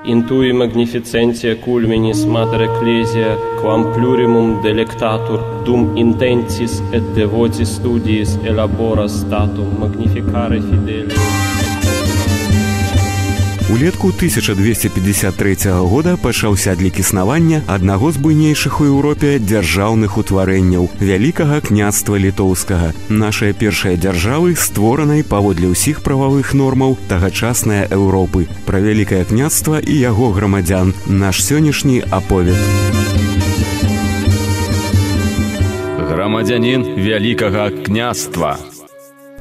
Intui magnificentia culminis mater ecclesia, quam plurimum delectatur, dum intensis et devotis studiis elabora statum magnificare fideli. Улетку 1253 года пачаўся адлік існавання аднаго з буйнейшых у Еўропе дзяржаўных утварэнняў – Вялікага княства літоўскага. Нашая першая дзяржавы, створанай паводле ўсіх прававых нормаў тагачаснай Еўропы. Пра Вялікае княства і яго грамадзян. Наш сённяшні аповед. Грамадзянін Вялікага княства.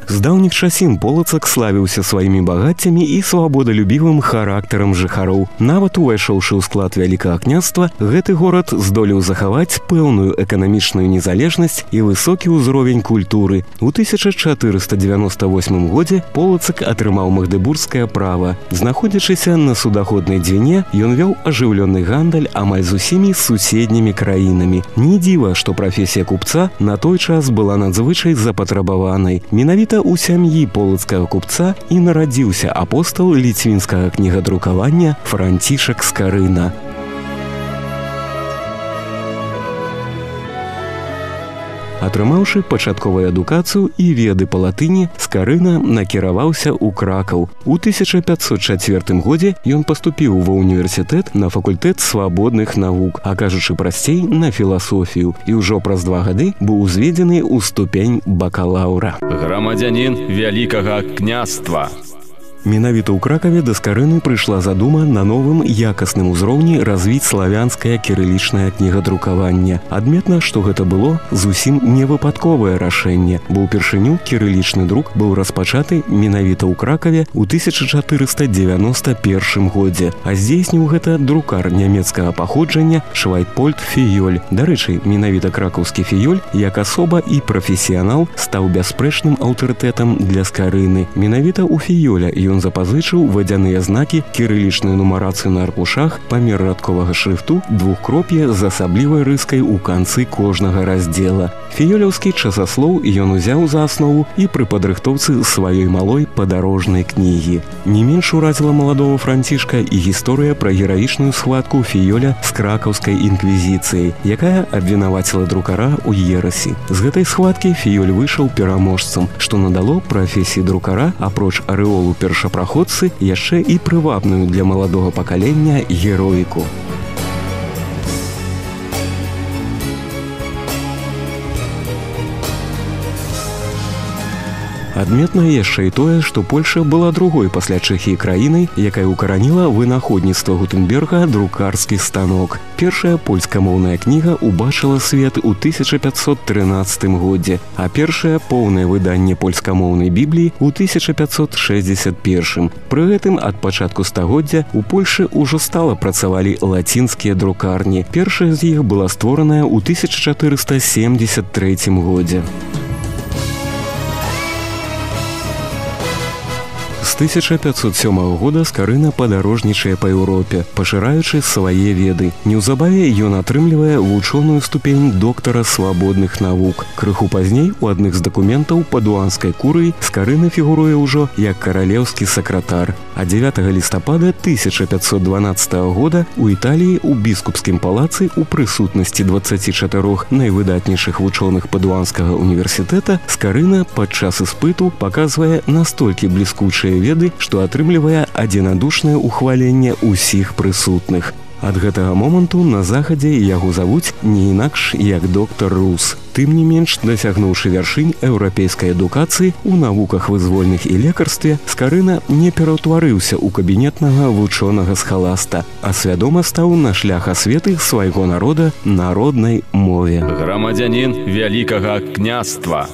З даўніх часін Полацак славіўся сваімі багаццямі і свабодалюбівым характарам жыхароў. Нават увайшоўшы ў склад Вялікага княства, гэты горад здолеў захаваць пэўную эканамічную незалежнасць і высокі ўзровень культуры. У 1498 годзе Полацак атрымаў магдыбургскае права. Знаходзячыся на судаходнай дзвіне, ён вёў ажыўлёны гандаль амаль з усімі суседнімі краінамі. Не дзіва, што прафесія купца на той час была надзвычай запатрабаванай. Менавіта у сям'і полацкага купца і нарадзіўся апостал ліцвінскага кнігадрукавання Францішак Скарына. Атрымаўшы пачатковую адукацыю і веды па латыні, Скарына накіраваўся ў Кракаў. У 1504 годзе ён паступіў ва ўніверсітэт на факультэт свабодных навук, а кажучы прасцей, на філасофію, і ўжо праз 2 гады быў узведзены ў ступень бакалаўра. Грамадзянін Вялікага княства. Менавіта ў Кракаве да Скарыны прыйшла задума на новым якасным узроўні развіць славянскае кірылічнае кнігадрукаванне. Адметна, што гэта было зусім невыпадковае рашэнне, бо ўпершыню кірылічны друк быў распачаты менавіта ў Кракаве ў 1491 годзе, а здзейсніў гэта друкар нямецкага паходжання Швайпольд Фіёль. Дарэчы, менавіта кракаўскі Фіёль, як асоба і прафесіянал, стаў бясспрэчным аўтарытэтам для Скарыны. Менавіта ў Фіёля ён запазычыў вадзяныя знакі, кірылічную нумарацыю на аркушах, памер радковага шрыфту, двухкроп'е з асаблівай рыскай у канцы кожнага раздзела. Фіёляўскі часаслоў ён узяў за аснову і пры падрыхтоўцы сваёй малой падарожнай кнігі. Не менш уразіла маладого Францішка і гісторыя пра гераічную схватку Фіёля з кракаўскай інквізіцыяй, якая абвінаваціла друкара ў ерасі. З гэтай схваткі Фіёль выйшаў пераможцам, што надало прафесіі друкара, апроч арэолу першапраходцы, яшчэ і прывабную для маладога пакалення героіку. Адметна яшчэ і тое, што Польша была другой пасля Чэхіі краінай, якая ўкараніла вынаходніцтва Гутенберга друкарскі станок. Першая польскамоўная кніга убачыла свет у 1513 годзе, а першае поўнае выданне польскамоўнай бібліі у 1561. Пры гэтым ад пачатку стагоддзя у Польшы ўжо стала працавалі лацінскія друкарні. Першая з іх была створаная ў 1473 годзе. З 1507 года Скарына падарожнічае па Еўропе, пашыраючы свае веды. Неўзабаве ён атрымлівае вучоную ступень доктара свабодных навук. Крыху пазней у адных з дакументаў падуанскай курыі Скарына фігуруе ўжо як каралеўскі сакратар. А 9 лістапада 1512 года у Італіі ў біскупскім палацы у прысутнасці 24 найвыдатнейшых вучоных падуанскага універсітэта Скарына падчас іспыту паказвае настолькі бліскучыя веды, што атрымлівае адзінадушнае ўхваленне ўсіх прысутных. Ад гэтага моманту на захадзе яго завуць не інакш як доктар Рус. Тым не менш, дасягнуўшы вяршынь еўрапейскай адукацыі ў навуках вызвольных і лекарстве, Скарына не пераўтварыўся ў кабінетнага вучонага схаласта, а свядома стаў на шлях асветы свайго народа на роднай мове. Грамадзянін Вялікага княства.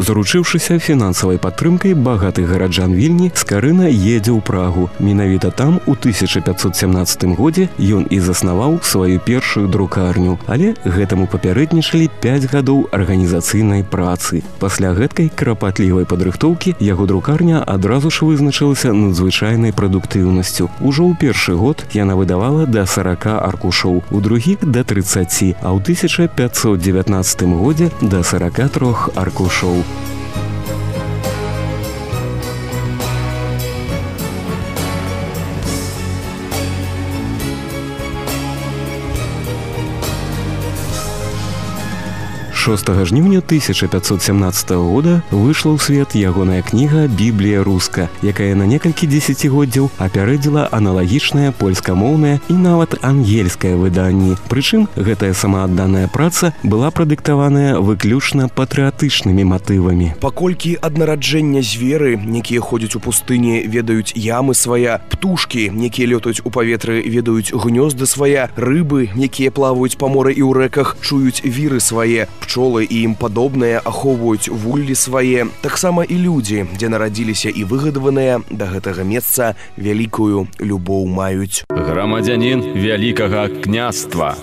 Заручыўшыся фінансавай падтрымкай багатых гараджан Вільні, Скарына едзе ў Прагу. Менавіта там у 1517 годзе ён і заснаваў сваю першую друкарню, але гэтаму папярэднічалі 5 гадоў арганізацыйнай працы. Пасля гэткай карапатлівай падрыхтоўкі яго друкарня адразу ж вызначылася надзвычайнай прадуктыўнасцю. Ужо ў першы год яна выдавала да 40 аркушоў, у другі да 30, а ў 1519 годзе да 43 аркушоў. 6 жніўня 1517 года выйшла ў свет ягоная кніга «Біблія руска», якая на некалькі дзесяцігоддзяў апярэдзіла аналагічнае польскамоўнае і нават ангельскае выданні. Прычым гэтая самаадданая праца была прадыктаваная выключна патрыятычнымі матывамі. Паколькі ад нараджэння зверы, якія ходзяць у пустыні, ведаюць ямы свая, птушкі, якія лётаюць у паветры, ведаюць гнёзды свая, рыбы, якія плаваюць па моры і ў рэках, чуюць віры свае, пчолы і ім падобныя ахоўваюць вуллі свае. Таксама і людзі, дзе нарадзіліся і выгадаваныя, да гэтага месца вялікую любоў маюць. Грамадзянін вялікага княства.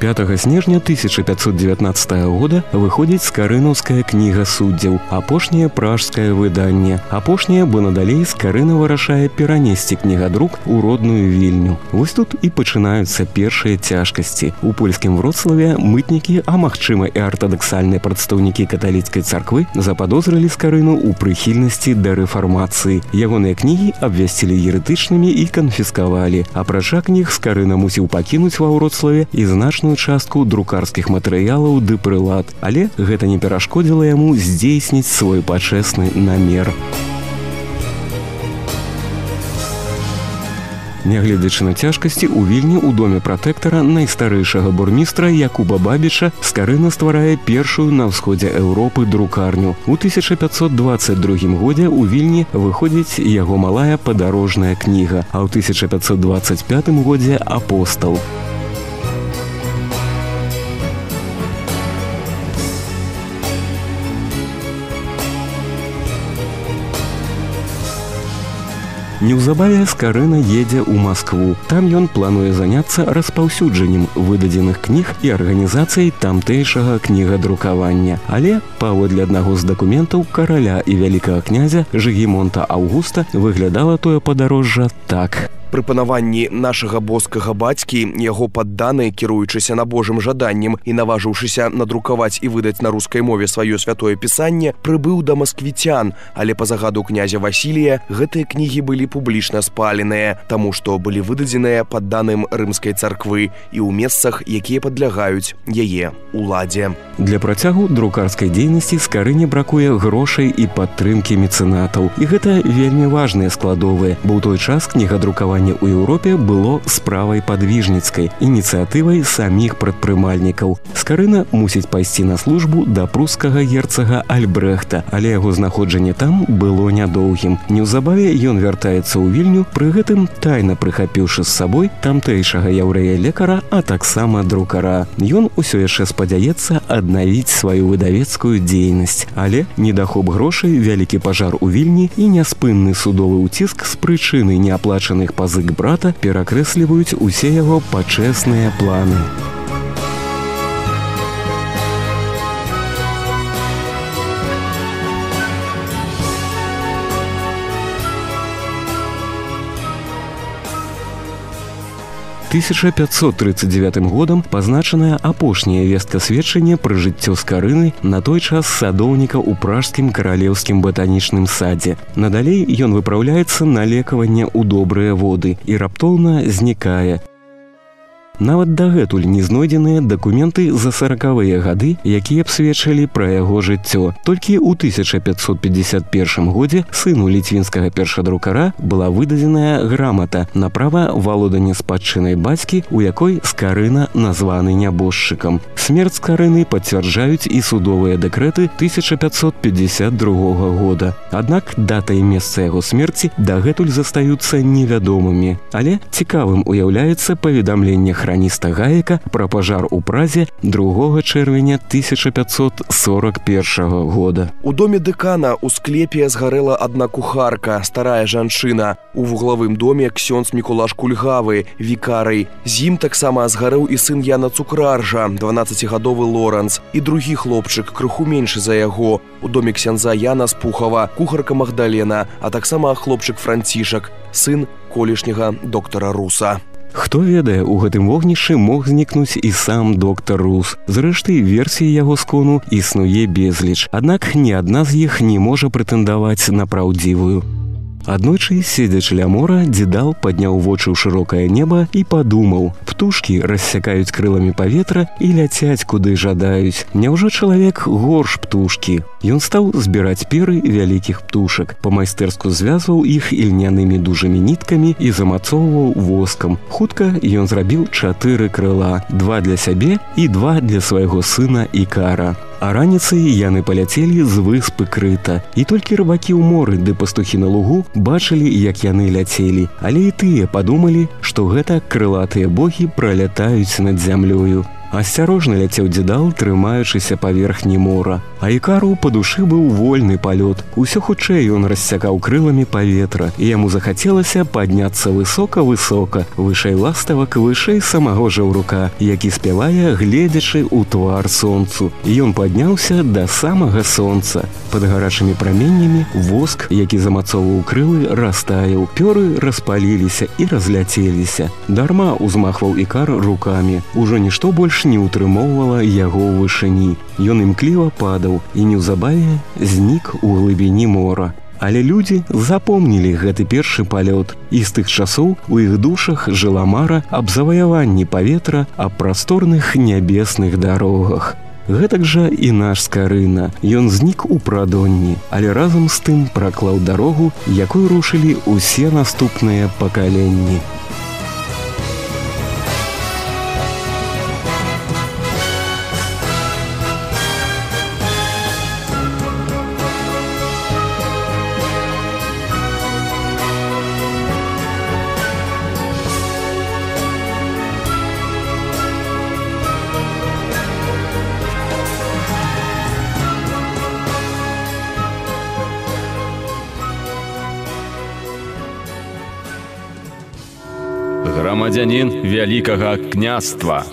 5 снежня 1519 года выходзіць скарынаўская кніга суддзяў, апошняе пражскае выданне. Апошняе, бо надалей Скарына вырашае перанесці кнігадрук у родную Вільню. Вось тут і пачынаюцца першыя цяжкасці. У польскім Вроцлаве мытнікі, а магчыма і артадаксальныя прадстаўнікі каталіцкай царквы западозрылі Скарыну ў прыхільнасці да рэфармацыі. Ягоныя кнігі абвясцілі ерэтычнымі і канфіскавалі. Апрача кніг Скарына мусіў пакінуць ва Вроцлаве і значную частку друкарскіх матэрыялаў ды прылад, але гэта не перашкодзіла яму здзейсніць свой пачэсны намер. Нягледзячы на цяжкасці, у Вільні ў доме пратэктара найстарэйшага бурмістра Якуба Бабіча Скарына стварае першую на ўсходзе Еўропы друкарню. У 1522 годзе ў Вільні выходзіць яго малая падарожная кніга, а ў 1525 годзе «Апостал». Неўзабаве Скарына едзе ў Маскву. Там ён плануе заняцца распаўсюджаннем выдадзеных кніг і арганізацыяй тамтэйшага кнігадрукавання. Але, паводле аднаго з дакументаў караля і вялікага князя Жыгімонта Аўгуста, выглядала тое падарожжа так. Пры панаванні нашага боскага бацькі яго падданы, кіруючыся набожым жаданнем і наважыўшыся надрукаваць і выдаць на рускай мове сваё святое пісанне, прыбыў да масквіцян, але па загаду князя Васілія гэтыя кнігі былі публічна спаленыя, таму што былі выдадзеныя падданым рымскай царквы і ў месцах, якія падлягаюць яе уладзе. Для працягу друкарскай дзейнасці Скарыне бракуе грошай і падтрымкі мецэнатаў. І гэта вельмі важныя складовыя, бо ў той час кнігадрукаванне у Еўропе было справай падвіжніцкай, ініцыятывай саміх прадпрымальнікаў. Скарына мусіць пайсці на службу да прускага герцага Альбрэхта, але яго знаходжанне там было нядоўгім. Неўзабаве ён вяртаецца ў Вільню, пры гэтым тайна прыхапіўшы з сабой тамтэйшага яўрэя-лекара, а таксама друкара. Ён усё яшчэ спадзяецца аднавіць сваю выдавецкую дзейнасць. Але недахоп грошай, вялікі пажар у Вільні і няспынны судовы ўціск з прычыны неаплачаных пазык брата перакрэсліваюць усе яго пачэсныя планы. В 1539 годам пазначаная апошняя вестка сведчання пра жыццё Скарыны, на той час садоўніка ў пражскім каралеўскім батанічным садзе. Надалей ён выпраўляецца на лекаванне ў добрыя воды і раптоўна знікае. Нават дагэтуль не знойдзеныя дакументы за 40-е гады, якія б сведчылі пра яго жыццё. Толькі ў 1551 годзе сыну ліцвінскага першадрукара была выдадзеная грамата на права валодання спадчынай бацькі, у якой Скарына названы нябожчыкам. Смерць Скарыны пацвярджаюць і судовыя дэкрэты 1552 года. Аднак дата і месца яго смерці дагэтуль застаюцца невядомымі. Але цікавым уяўляецца паведамленне храніста Гаека пра пажар у Празе 2 чэрвеня 1541 года. У доме дэкана ў склепе згарэла адна кухарка, старая жанчына. У вуглавым доме ксёндз Мікулаш Кульгавы, вікарый. З ім таксама згарэў і сын Яна Цукраржа, 12-гадовы Лоранс, і другі хлопчык, крыху меншы за яго. У доме ксяндза Яна Спухава, кухарка Магдалена, а таксама хлопчык Францішак, сын колішняга доктара Руса. Хто ведае, у гэтым вогнішчы мог знікнуць і сам доктар Рус. Зрэшты, версій яго скону існуе безліч. Аднак ні адна з іх не можа прэтэндаваць на праўдзівую. Аднойчы, седзячы ля мора, дзедал падняў вочы ў шырокае неба і падумаў: птушкі рассякаюць крыламі паветра і ляцяць куды жадаюць. Няўжо чалавек горш птушкі? Ён стаў збіраць перы вялікіх птушак, па-майстэрску звязваў іх ільнянымі дужымі ніткамі і замацоўваў воскам. Хутка ён зрабіў 4 крыла, 2 для сябе і 2 для свайго сына Ікара. А раніцай яны паляцелі з выспы Крыта. І толькі рыбакі ў моры ды пастухі на лугу бачылі, як яны ляцелі. Але і тыя падумалі, што гэта крылатыя богі пралятаюць над зямлёю. Асцярожна ляцеў дзедал, трымаючыся паверхні мора. А Ікару па душы быў вольны палёт. Усё хутчэй ён рассякаў крыламі паветра, і яму захацелася падняцца высока-высока, вышэй ластавак, вышэй самого жаўрука, які спявае, гледзячы ў твар сонцу. І ён падняўся да самага сонца. Пад гарачымі праменнямі воск, які замацоўваў крылы, растаяў, пёры распаліліся і разляцеліся. Дарма ўзмахваў Ікар рукамі. Ужо нішто больш не ўтрымоўвала яго ў вышыні. Ён імкліва падаў і неўзабаве знік у глыбіні мора. Але людзі запомнілі гэты першы палёт, і з тых часоў у іх душах жыла мара аб заваяванні паветра, аб прасторных нябесных дарогах. Гэтак жа і наш Скарына. Ён знік у прадонні, але разам з тым праклаў дарогу, якой рушылі ўсе наступныя пакаленні. Грамадзянін Вялікага княства.